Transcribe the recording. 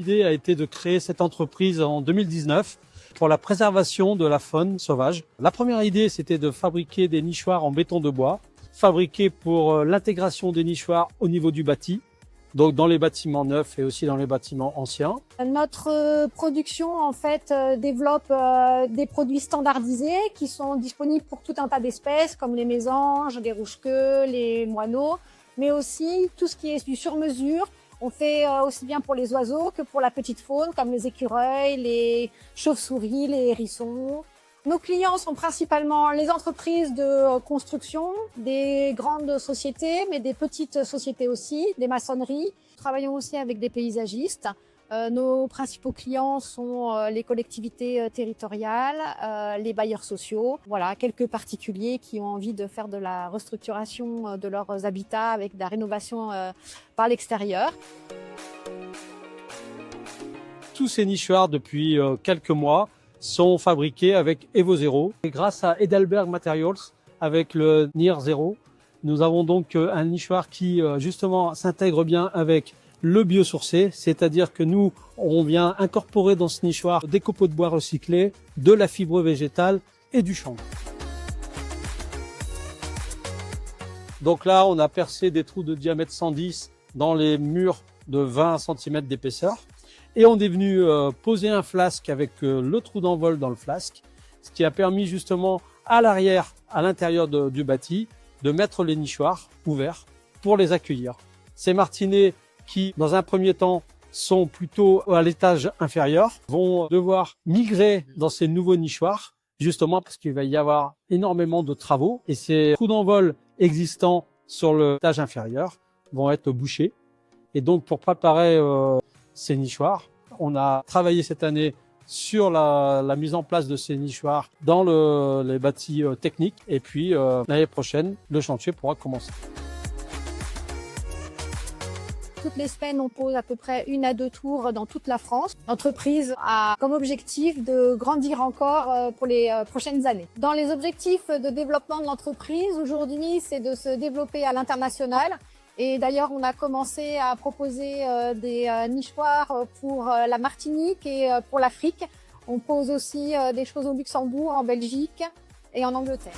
L'idée a été de créer cette entreprise en 2019 pour la préservation de la faune sauvage. La première idée, c'était de fabriquer des nichoirs en béton de bois, fabriqués pour l'intégration des nichoirs au niveau du bâti, donc dans les bâtiments neufs et aussi dans les bâtiments anciens. Notre production en fait développe des produits standardisés qui sont disponibles pour tout un tas d'espèces comme les mésanges, les rouge-queues, les moineaux, mais aussi tout ce qui est du sur-mesure. On fait aussi bien pour les oiseaux que pour la petite faune comme les écureuils, les chauves-souris, les hérissons. Nos clients sont principalement les entreprises de construction, des grandes sociétés, mais des petites sociétés aussi, des maçonneries. Nous travaillons aussi avec des paysagistes. Nos principaux clients sont les collectivités territoriales, les bailleurs sociaux, voilà, quelques particuliers qui ont envie de faire de la restructuration de leurs habitats avec de la rénovation par l'extérieur. Tous ces nichoirs, depuis quelques mois, sont fabriqués avec EvoZero. Et grâce à Heidelberg Materials, avec le NIR Zero, nous avons donc un nichoir qui justement s'intègre bien avec le biosourcé, c'est-à-dire que nous, on vient incorporer dans ce nichoir des copeaux de bois recyclés, de la fibre végétale et du chanvre. Donc là, on a percé des trous de diamètre 110 dans les murs de 20 cm d'épaisseur. Et on est venu poser un flasque avec le trou d'envol dans le flasque, ce qui a permis justement à l'arrière, à l'intérieur du bâti, de mettre les nichoirs ouverts pour les accueillir. Ces martinets qui, dans un premier temps, sont plutôt à l'étage inférieur, vont devoir migrer dans ces nouveaux nichoirs, justement parce qu'il va y avoir énormément de travaux. Et ces trous d'envol existants sur l'étage inférieur vont être bouchés. Et donc, pour préparer ces nichoirs, on a travaillé cette année sur la mise en place de ces nichoirs dans les bâtis techniques. Et puis, l'année prochaine, le chantier pourra commencer. Toutes les semaines, on pose à peu près 1 à 2 tours dans toute la France. L'entreprise a comme objectif de grandir encore pour les prochaines années. Dans les objectifs de développement de l'entreprise, aujourd'hui, c'est de se développer à l'international. Et d'ailleurs, on a commencé à proposer des nichoirs pour la Martinique et pour l'Afrique. On pose aussi des choses au Luxembourg, en Belgique et en Angleterre.